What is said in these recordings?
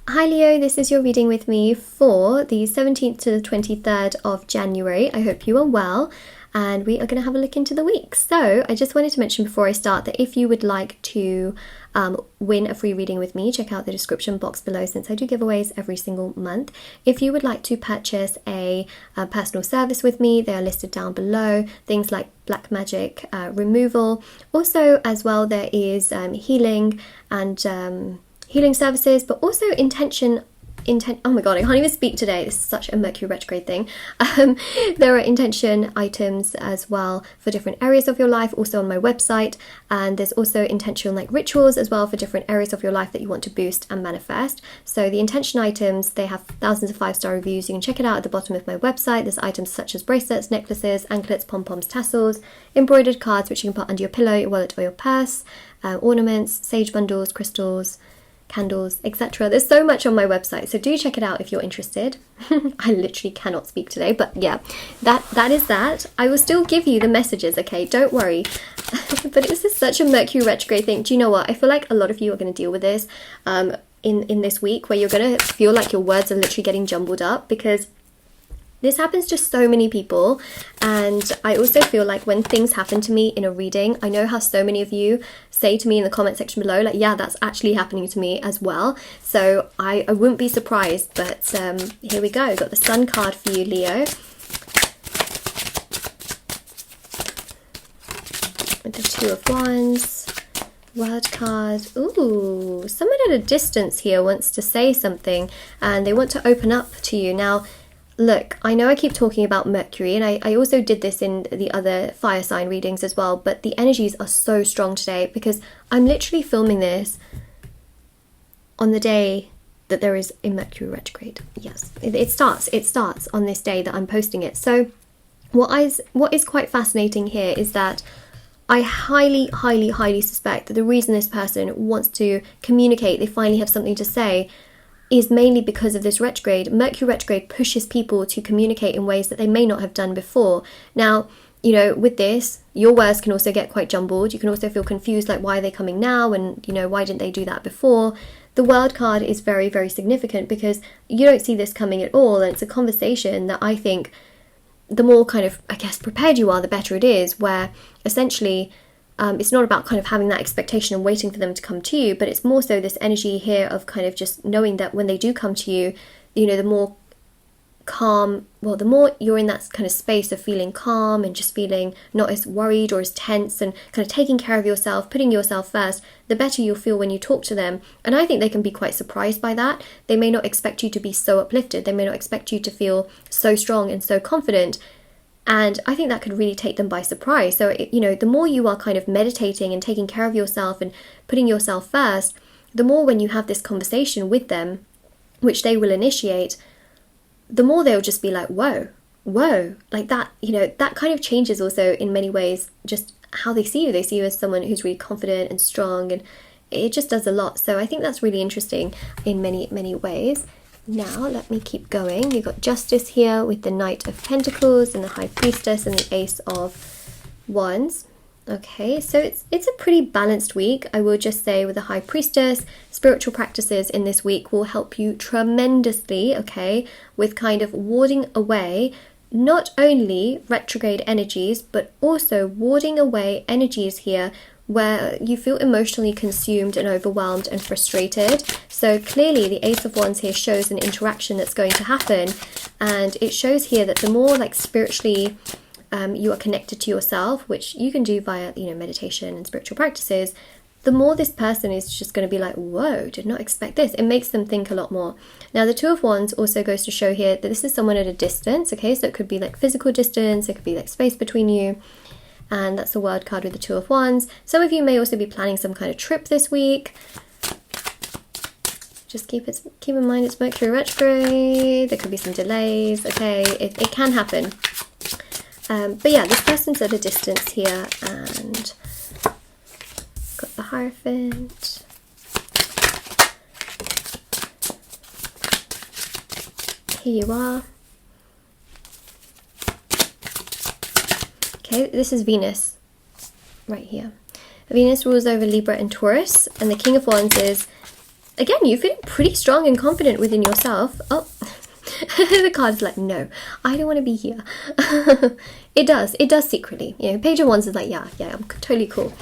Hi Leo, this is your reading with me for the 17th to the 23rd of January. I hope you are well, and we are going to have a look into the week. So I just wanted to mention before I start that if you would like to win a free reading with me, check out the description box below since I do giveaways every single month. If you would like to purchase a personal service with me, they are listed down below. Things like black magic removal. Also as well there is healing and healing services, but also oh my god, I can't even speak today, this is such a Mercury retrograde thing. There are intention items as well for different areas of your life, also on my website, and there's also intention like rituals as well for different areas of your life that you want to boost and manifest. So the intention items, they have thousands of 5-star reviews. You can check it out at the bottom of my website. There's items such as bracelets, necklaces, anklets, pom-poms, tassels, embroidered cards which you can put under your pillow, your wallet or your purse, ornaments, sage bundles, crystals, candles, etc. There's so much on my website, so do check it out if you're interested. I literally cannot speak today, but yeah, that is that. I will still give you the messages, okay, don't worry. But this is such a Mercury retrograde thing. Do you know what, I feel like a lot of you are going to deal with this in this week, where you're going to feel like your words are literally getting jumbled up, because this happens to so many people. And I also feel like when things happen to me in a reading, I know how so many of you say to me in the comment section below, like, yeah, that's actually happening to me as well. So I wouldn't be surprised, but here we go. Got the Sun card for you, Leo. With the Two of Wands. World card. Ooh, someone at a distance here wants to say something and they want to open up to you. Now, look, I know I keep talking about Mercury, and I also did this in the other fire sign readings as well, but the energies are so strong today because I'm literally filming this on the day that there is a Mercury retrograde. Yes, it starts on this day that I'm posting it. So what is quite fascinating here is that I highly suspect that the reason this person wants to communicate, they finally have something to say, is mainly because of this retrograde. Mercury retrograde pushes people to communicate in ways that they may not have done before. Now, you know, with this, your words can also get quite jumbled. You can also feel confused, like, why are they coming now? And, you know, why didn't they do that before? The World card is very, very significant because you don't see this coming at all. And it's a conversation that I think the more kind of, I guess, prepared you are, the better it is, where essentially it's not about kind of having that expectation and waiting for them to come to you, but it's more so this energy here of kind of just knowing that when they do come to you, you know, the more calm, well, the more you're in that kind of space of feeling calm and just feeling not as worried or as tense and kind of taking care of yourself, putting yourself first, the better you'll feel when you talk to them. And I think they can be quite surprised by that. They may not expect you to be so uplifted. They may not expect you to feel so strong and so confident. And I think that could really take them by surprise. So, you know, the more you are kind of meditating and taking care of yourself and putting yourself first, the more when you have this conversation with them, which they will initiate, the more they'll just be like, whoa, like that, you know, that kind of changes also in many ways just how they see you. They see you as someone who's really confident and strong, and it just does a lot. So I think that's really interesting in many ways. Now, let me keep going. We've got Justice here with the Knight of Pentacles and the High Priestess and the Ace of Wands. Okay, so it's a pretty balanced week. I will just say with the High Priestess, spiritual practices in this week will help you tremendously, okay, with kind of warding away not only retrograde energies, but also warding away energies here where you feel emotionally consumed and overwhelmed and frustrated. So clearly the Ace of Wands here shows an interaction that's going to happen, and it shows here that the more like spiritually you are connected to yourself, which you can do via, you know, meditation and spiritual practices, the more this person is just going to be like, whoa, did not expect this. It makes them think a lot more. Now the Two of Wands also goes to show here that this is someone at a distance, okay, so it could be like physical distance, it could be like space between you. And that's the World card with the Two of Wands. Some of you may also be planning some kind of trip this week. Just keep in mind it's Mercury retrograde. There could be some delays. Okay, it can happen. But yeah, this person's at a distance here, and got the Hierophant. Here you are. Okay, this is Venus right here. Venus rules over Libra and Taurus, and the King of Wands is again, you're feeling pretty strong and confident within yourself. Oh, the card's like, no, I don't want to be here. It does secretly. You know, Page of Wands is like, yeah, I'm totally cool.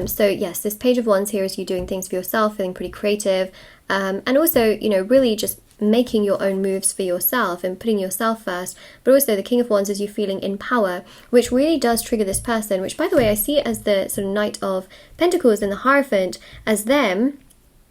So yes, this Page of Wands here is you doing things for yourself, feeling pretty creative, and also, you know, really just making your own moves for yourself and putting yourself first. But also the King of Wands is you feeling in power, which really does trigger this person, which, by the way, I see it as the sort of Knight of Pentacles and the Hierophant as them,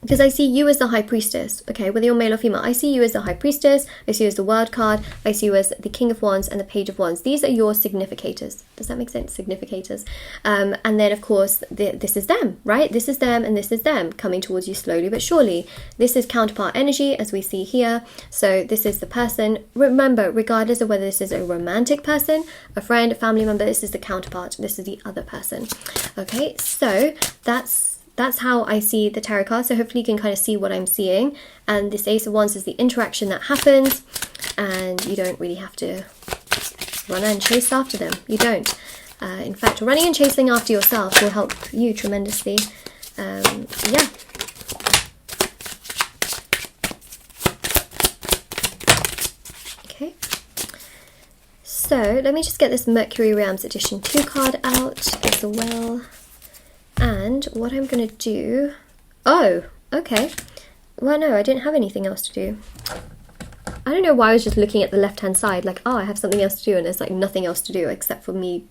because I see you as the High Priestess, okay, whether you're male or female. I see you as the High Priestess, I see you as the World card, I see you as the King of Wands and the Page of Wands. These are your significators. Does that make sense? Significators. And then, of course, this is them, right? This is them and this is them coming towards you slowly but surely. This is counterpart energy, as we see here. So this is the person. Remember, regardless of whether this is a romantic person, a friend, a family member, this is the counterpart. This is the other person. Okay, so that's how I see the tarot card. So hopefully you can kind of see what I'm seeing. And this Ace of Wands is the interaction that happens, and you don't really have to run and chase after them. You don't. In fact, running and chasing after yourself will help you tremendously. Yeah. Okay. So let me just get this Mercury Realms Edition 2 card out as well. And what I'm going to do... Oh, okay. Well, no, I didn't have anything else to do. I don't know why I was just looking at the left-hand side, like, oh, I have something else to do, and there's, like, nothing else to do except for me.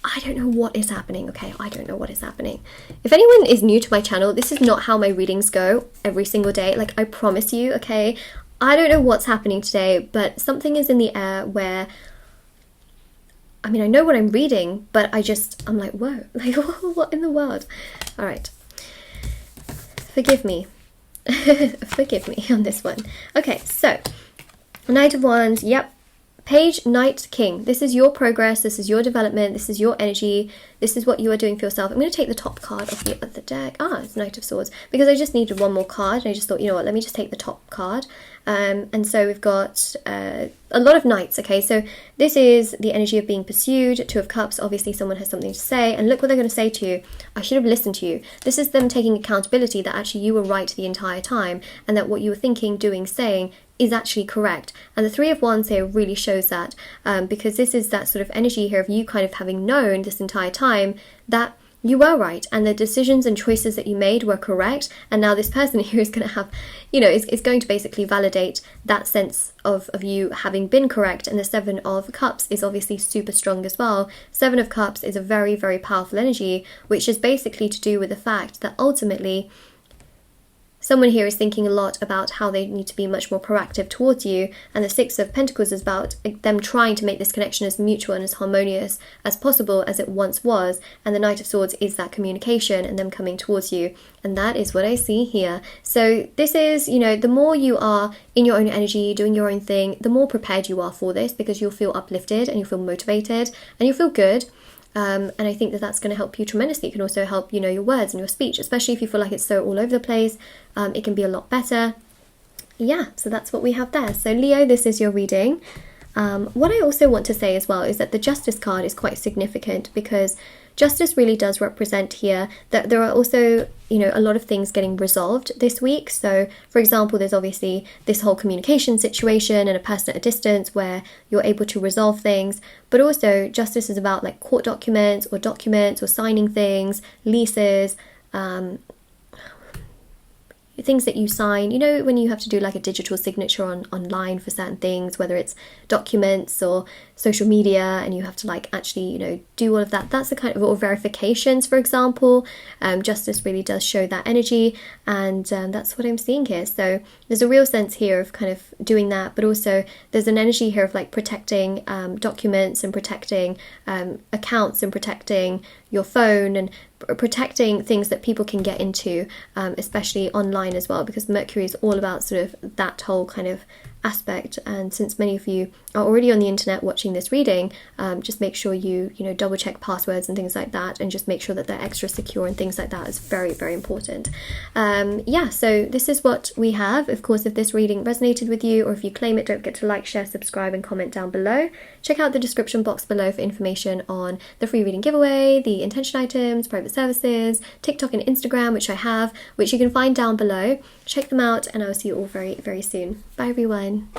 I don't know what is happening, okay? I don't know what is happening. If anyone is new to my channel, this is not how my readings go every single day. Like, I promise you, okay? I don't know what's happening today, but something is in the air where... I mean, I know what I'm reading, but I'm like, whoa, like, what in the world? All right. Forgive me. Forgive me on this one. Okay, so, Knight of Wands, yep. Page, Knight, King. This is your progress, this is your development, this is your energy, this is what you are doing for yourself. I'm going to take the top card off the other deck. It's Knight of Swords, because I just needed one more card, and I just thought, you know what, let me just take the top card. And so we've got a lot of Knights, okay, so this is the energy of being pursued. Two of Cups, obviously someone has something to say, and look what they're going to say to you. I should have listened to you. This is them taking accountability that actually you were right the entire time, and that what you were thinking, doing, saying is actually correct. And the Three of Wands here really shows that, because this is that sort of energy here of you kind of having known this entire time that you were right and the decisions and choices that you made were correct. And now this person here is going to have, you know, is going to basically validate that sense of you having been correct. And the Seven of Cups is obviously super strong as well. Seven of Cups is a very, very powerful energy, which is basically to do with the fact that ultimately someone here is thinking a lot about how they need to be much more proactive towards you, and the Six of Pentacles is about them trying to make this connection as mutual and as harmonious as possible as it once was, and the Knight of Swords is that communication and them coming towards you, and that is what I see here. So this is, you know, the more you are in your own energy, doing your own thing, the more prepared you are for this, because you'll feel uplifted and you'll feel motivated and you'll feel good. And I think that that's going to help you tremendously. It can also help, you know, your words and your speech, especially if you feel like it's so all over the place. It can be a lot better. Yeah, so that's what we have there. So Leo, this is your reading. What I also want to say as well is that the Justice card is quite significant, because Justice really does represent here that there are also, you know, a lot of things getting resolved this week. So, for example, there's obviously this whole communication situation and a person at a distance where you're able to resolve things. But also, Justice is about like court documents or signing things, leases, things that you sign, you know, when you have to do like a digital signature online for certain things, whether it's documents or social media, and you have to like actually, you know, do all of that. That's the kind of, or verifications, for example. Justice really does show that energy, and that's what I'm seeing here. So there's a real sense here of kind of doing that, but also there's an energy here of like protecting documents and protecting accounts and protecting your phone and protecting things that people can get into, especially online as well, because Mercury is all about sort of that whole kind of aspect, and since many of you are already on the internet watching this reading, just make sure you double check passwords and things like that, and just make sure that they're extra secure and things like that is very, very important. Yeah, so this is what we have. Of course, if this reading resonated with you, or if you claim it, don't forget to like, share, subscribe and comment down below. Check out the description box below for information on the free reading giveaway, the intention items, private services, TikTok and Instagram, which I have, which you can find down below. Check them out, and I will see you all very, very soon. Bye everyone.